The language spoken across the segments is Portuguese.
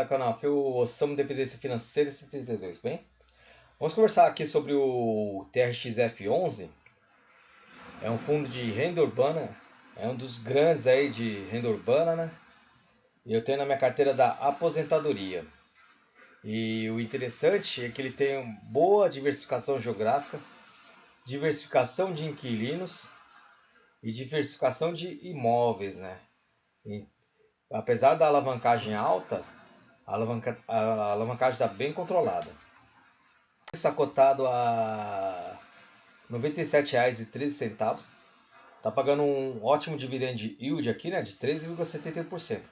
galera do canal, aqui é o Osamu Dependência Financeira 72, bem? Vamos conversar aqui sobre o TRXF11. É um fundo de renda urbana, é um dos grandes aí de renda urbana, né? E eu tenho na minha carteira da aposentadoria. E o interessante é que ele tem boa diversificação geográfica, diversificação de inquilinos e diversificação de imóveis, né? E, apesar da alavancagem alta, a alavancagem está bem controlada. Está cotado a R$ 97,13. Está pagando um ótimo dividend yield aqui, né, de 13,71%.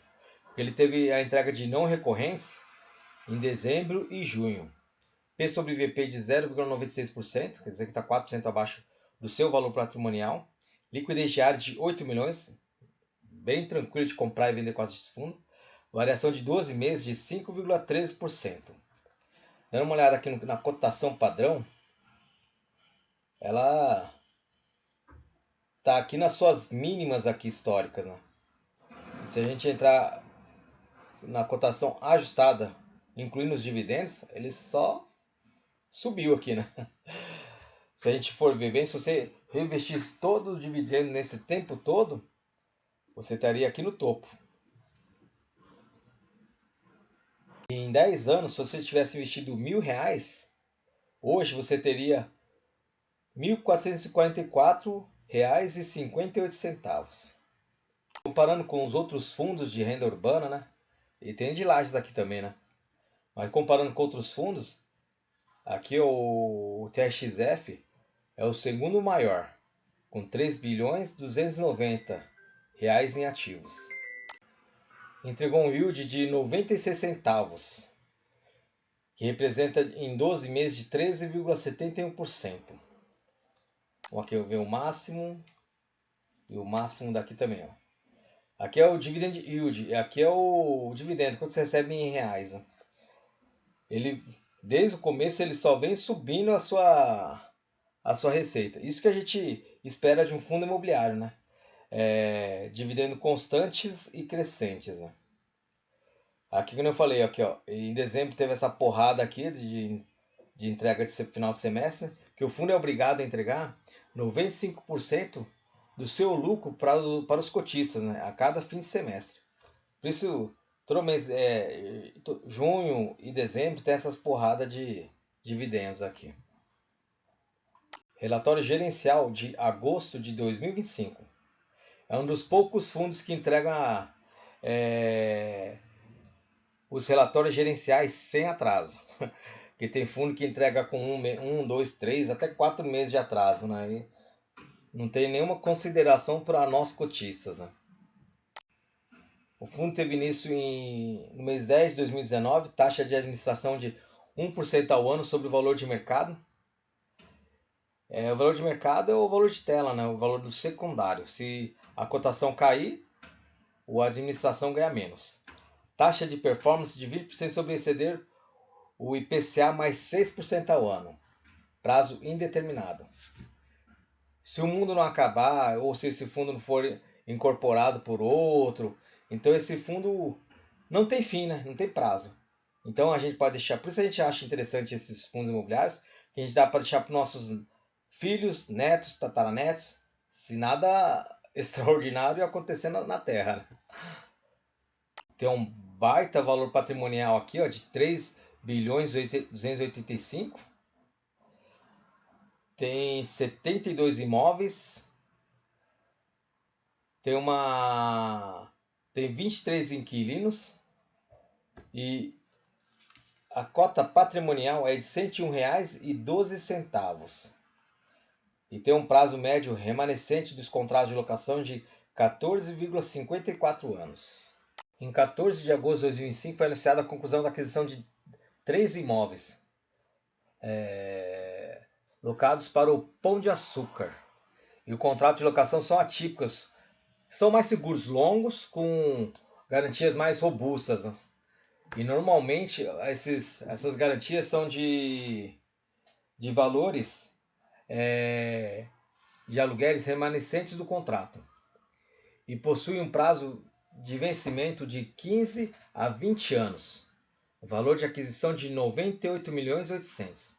Ele teve a entrega de não recorrentes em dezembro e junho. P sobre VP de 0,96%, quer dizer que está 4% abaixo do seu valor patrimonial. Liquidez diária de 8 milhões, bem tranquilo de comprar e vender com esse fundo. Variação de 12 meses de 5,13%. Dando uma olhada aqui na cotação padrão, ela tá aqui nas suas mínimas aqui históricas, né? Se a gente entrar na cotação ajustada, incluindo os dividendos, ele só subiu aqui, né? Se a gente for ver bem, se você reinvestisse todo o dividendo nesse tempo todo, você estaria aqui no topo. Em 10 anos, se você tivesse investido R$ 1.000, hoje você teria R$ 1.444,58. Comparando com os outros fundos de renda urbana, né? E tem de Lajes aqui também, né? Mas comparando com outros fundos, aqui o TRXF é o segundo maior, com 3.290 reais em ativos. Entregou um yield de 96 centavos, que representa em 12 meses de 13,71%. Aqui eu vejo o máximo e o máximo daqui também, ó. Aqui é o dividend yield, aqui é o dividendo, quanto você recebe em reais, né? Ele, desde o começo, ele só vem subindo a sua receita. Isso que a gente espera de um fundo imobiliário, né? Dividendo constantes e crescentes, né? Aqui, como eu falei, aqui, ó, em dezembro teve essa porrada aqui de entrega de final de semestre, que o fundo é obrigado a entregar 95% do seu lucro para os cotistas, né? A cada fim de semestre. Por isso, todo mês, junho e dezembro tem essas porradas de dividendos aqui. Relatório gerencial de agosto de 2025. É um dos poucos fundos que entregam os relatórios gerenciais sem atraso. Porque tem fundo que entrega com 2, 3, até 4 meses de atraso, né? E não tem nenhuma consideração para nós cotistas, né? O fundo teve início no mês 10 de 2019, taxa de administração de 1% ao ano sobre o valor de mercado. O valor de mercado é o valor de tela, né? O valor do secundário. Se a cotação cair, a administração ganha menos. Taxa de performance de 20% sobre exceder o IPCA mais 6% ao ano. Prazo indeterminado. Se o mundo não acabar, ou se esse fundo não for incorporado por outro, então esse fundo não tem fim, né? Não tem prazo. Então a gente pode deixar, por isso a gente acha interessante esses fundos imobiliários, que a gente dá para deixar para nossos filhos, netos, tataranetos, se nada extraordinário acontecer na Terra, né? Tem um baita valor patrimonial aqui, ó, de 3.285. Tem 72 imóveis. Tem 23 inquilinos. E a cota patrimonial é de R$ 101,12. E tem um prazo médio remanescente dos contratos de locação de 14,54 anos. Em 14 de agosto de 2005 foi anunciada a conclusão da aquisição de 3 imóveis locados para o Pão de Açúcar. E o contrato de locação são atípicos, são mais seguros, longos, com garantias mais robustas, né? E normalmente essas garantias são de valores de aluguéis remanescentes do contrato e possuem um prazo de vencimento de 15 a 20 anos. Valor de aquisição de 98.800.000.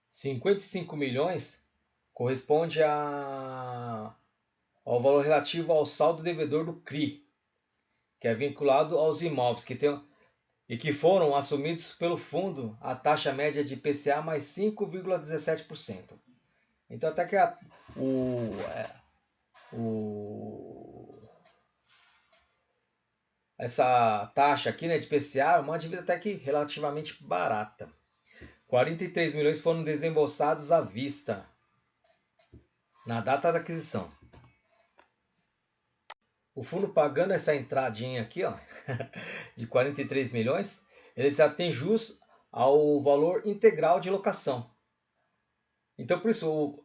55 milhões corresponde ao valor relativo ao saldo devedor do CRI, que é vinculado aos imóveis e que foram assumidos pelo fundo a taxa média de IPCA mais 5,17%. Então até que essa taxa aqui, né, de IPCA é uma dívida até que relativamente barata. 43 milhões foram desembolsados à vista na data da aquisição. O fundo pagando essa entradinha aqui, ó, de 43 milhões, ele já tem jus ao valor integral de locação. Então, por isso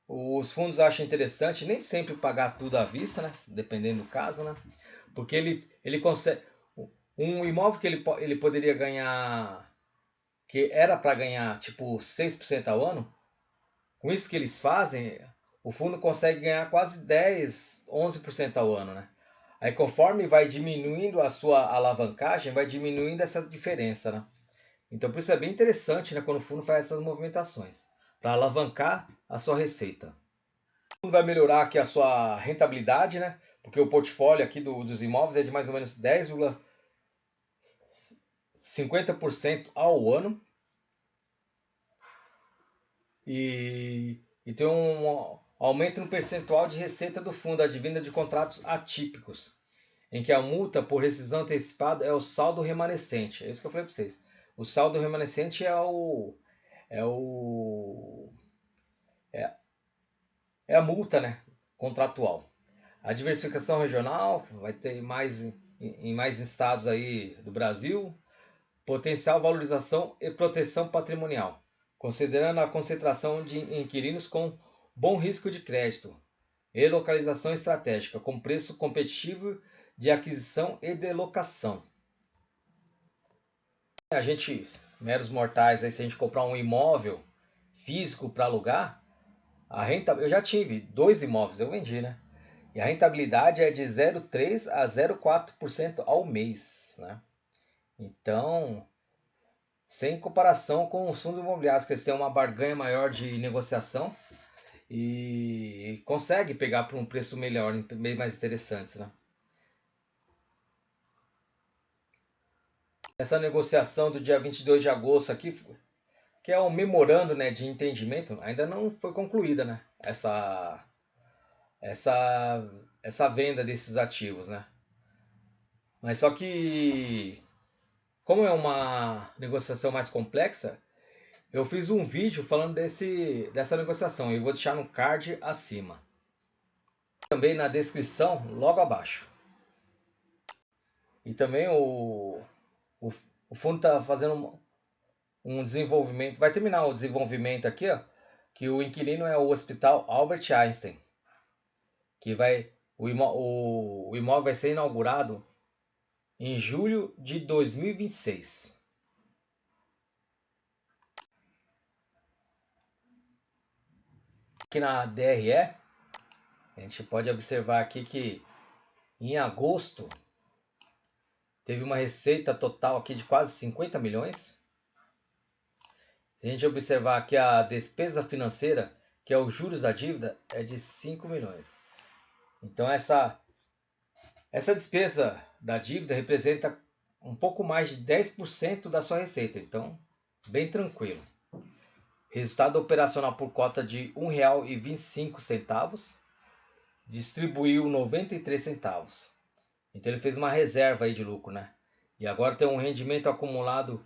os fundos acham interessante nem sempre pagar tudo à vista, né? Dependendo do caso, né? Porque ele consegue. Um imóvel que ele poderia ganhar, que era para ganhar tipo 6% ao ano, com isso que eles fazem, o fundo consegue ganhar quase 10, 11% ao ano, né? Aí conforme vai diminuindo a sua alavancagem, vai diminuindo essa diferença, né? Então por isso é bem interessante, né, quando o fundo faz essas movimentações, para alavancar a sua receita. O fundo vai melhorar aqui a sua rentabilidade, né? Porque o portfólio aqui dos imóveis é de mais ou menos 10,50% ao ano. E tem um aumento no percentual de receita do fundo advinda de contratos atípicos, em que a multa por rescisão antecipada é o saldo remanescente. É isso que eu falei para vocês. O saldo remanescente é a multa, né, contratual. A diversificação regional vai ter em mais estados aí do Brasil. Potencial valorização e proteção patrimonial, considerando a concentração de inquilinos com bom risco de crédito e localização estratégica, com preço competitivo de aquisição e de locação. A gente, meros mortais, aí, se a gente comprar um imóvel físico para alugar, eu já tive 2 imóveis, eu vendi, né? E a rentabilidade é de 0,3 a 0,4% ao mês, né? Então, sem comparação com os fundos imobiliários, que eles têm uma barganha maior de negociação e consegue pegar por um preço melhor, bem mais interessantes, né? Essa negociação do dia 22 de agosto aqui, que é um memorando, né, de entendimento, ainda não foi concluída, né? Essa venda desses ativos, né? Mas só que, como é uma negociação mais complexa, eu fiz um vídeo falando dessa negociação e eu vou deixar no card acima. Também na descrição, logo abaixo. E também o fundo está fazendo um desenvolvimento, vai terminar o desenvolvimento aqui, ó, que o inquilino é o Hospital Albert Einstein, que o imóvel vai ser inaugurado em julho de 2026. Aqui na DRE, a gente pode observar aqui que em agosto teve uma receita total aqui de quase 50 milhões. Se a gente observar aqui a despesa financeira, que é os juros da dívida, é de 5 milhões. Então essa despesa da dívida representa um pouco mais de 10% da sua receita. Então, bem tranquilo. Resultado operacional por cota de R$ 1,25, distribuiu 93 centavos. Então ele fez uma reserva aí de lucro, né? E agora tem um rendimento acumulado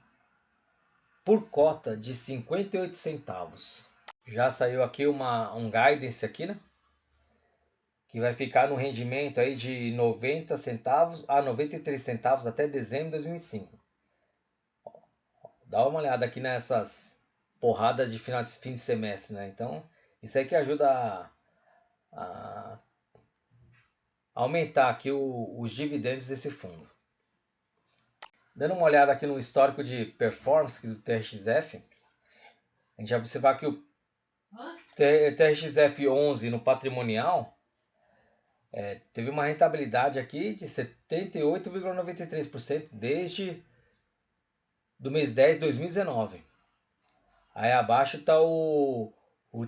por cota de 58 centavos. Já saiu aqui um guidance aqui, né? Que vai ficar no rendimento aí de 90 centavos a 93 centavos até dezembro de 2005. Dá uma olhada aqui nessas porradas de fim de semestre, né? Então, isso aí que ajuda a aumentar aqui os dividendos desse fundo. Dando uma olhada aqui no histórico de performance do TRXF, a gente vai observar que o TRXF 11 no patrimonial, teve uma rentabilidade aqui de 78,93% desde do mês 10 de 2019. Aí abaixo está o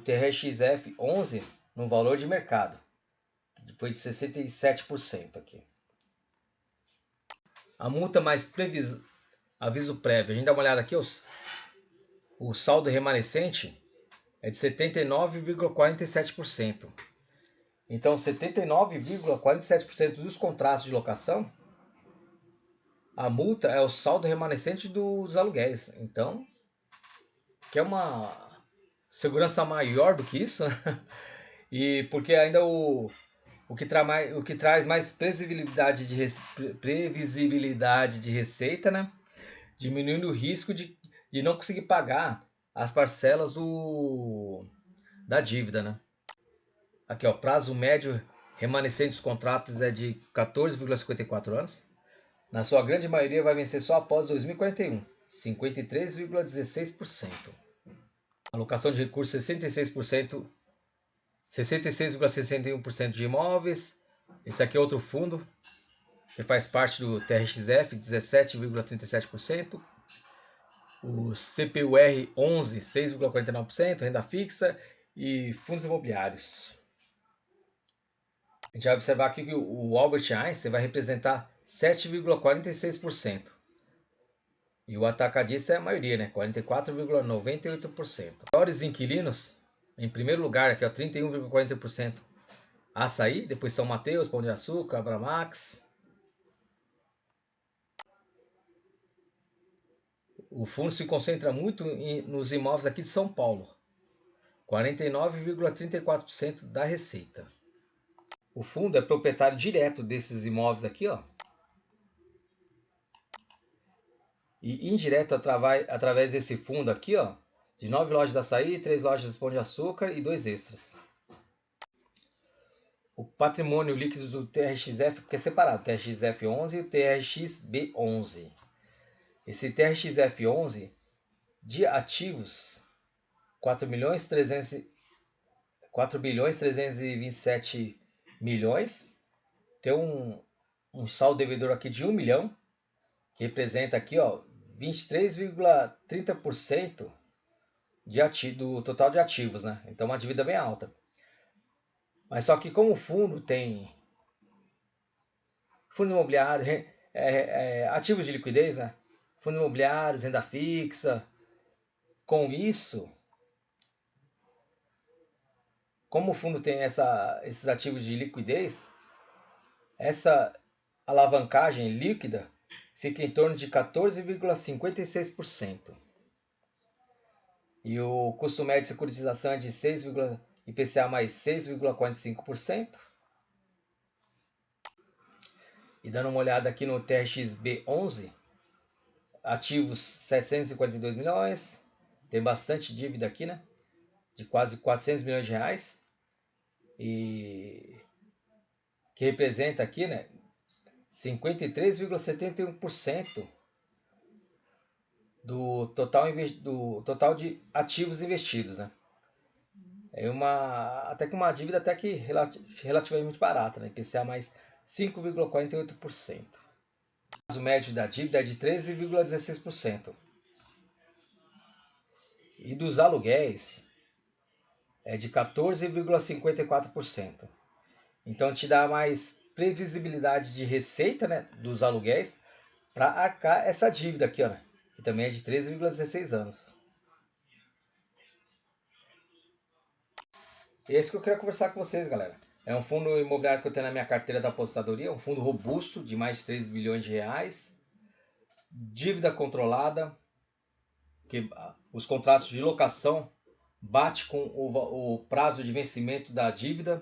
TRXF 11 no valor de mercado, depois de 67% aqui. A multa mais aviso prévio, a gente dá uma olhada aqui, o saldo remanescente é de 79,47%. Então, 79,47% dos contratos de locação, a multa é o saldo remanescente dos aluguéis. Então, quer uma segurança maior do que isso? E porque ainda o que traz mais previsibilidade de receita, né? Diminuindo o risco de não conseguir pagar as parcelas da dívida, né? Aqui, ó, prazo médio remanescente dos contratos é de 14,54 anos. Na sua grande maioria vai vencer só após 2041, 53,16%. Alocação de recursos 66%, 66,61% de imóveis. Esse aqui é outro fundo que faz parte do TRXF, 17,37%. O CPUR 11, 6,49%, renda fixa e fundos imobiliários. A gente vai observar aqui que o Albert Einstein vai representar 7,46%. E o atacadista é a maioria, né? 44,98%. Maiores inquilinos, em primeiro lugar, aqui, ó, 31,40%. Açaí, depois São Mateus, Pão de Açúcar, Abramax. O fundo se concentra muito nos imóveis aqui de São Paulo. 49,34% da receita. O fundo é proprietário direto desses imóveis aqui, ó. E indireto através desse fundo aqui, ó, de 9 lojas de açaí, 3 lojas de Pão de Açúcar e 2 extras. O patrimônio líquido do TRXF, porque é separado, TRXF11 e o TRXB11. Esse TRXF11 de ativos, 4.327 milhões, tem um saldo devedor aqui de 1 milhão, que representa aqui, ó, 23,30% do total de ativos, né? Então uma dívida bem alta. Mas só que como o fundo tem fundo imobiliário, ativos de liquidez, né? Fundos imobiliários, renda fixa. Com isso, como o fundo tem esses ativos de liquidez, essa alavancagem líquida fica em torno de 14,56%. E o custo médio de securitização é de IPCA mais 6,45%. E dando uma olhada aqui no TRXB11, ativos 752 milhões, tem bastante dívida aqui, né? De quase 400 milhões de reais. E que representa aqui, né? 53,71% do total de ativos investidos, né? É até que uma dívida até que relativamente barata, né? IPCA mais 5,48%. O prazo médio da dívida é de 13,16%. E dos aluguéis é de 14,54%. Então te dá mais previsibilidade de receita, né, dos aluguéis para arcar essa dívida aqui, ó, né, que também é de 13,16 anos. Esse que eu queria conversar com vocês, galera. É um fundo imobiliário que eu tenho na minha carteira da aposentadoria, um fundo robusto de mais de 3 bilhões de reais, dívida controlada, que os contratos de locação bate com o prazo de vencimento da dívida.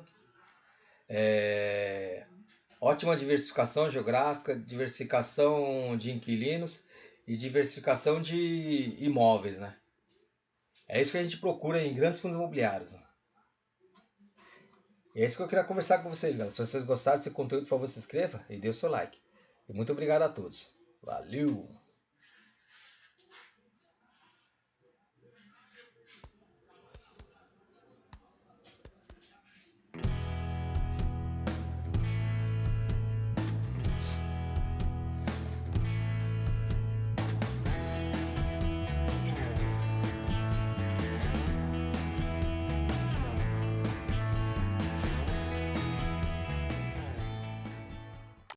Ótima diversificação geográfica, diversificação de inquilinos e diversificação de imóveis, né? É isso que a gente procura em grandes fundos imobiliários, né? E é isso que eu queria conversar com vocês, galera. Se vocês gostaram desse conteúdo, por favor, se inscreva e dê o seu like. E muito obrigado a todos. Valeu!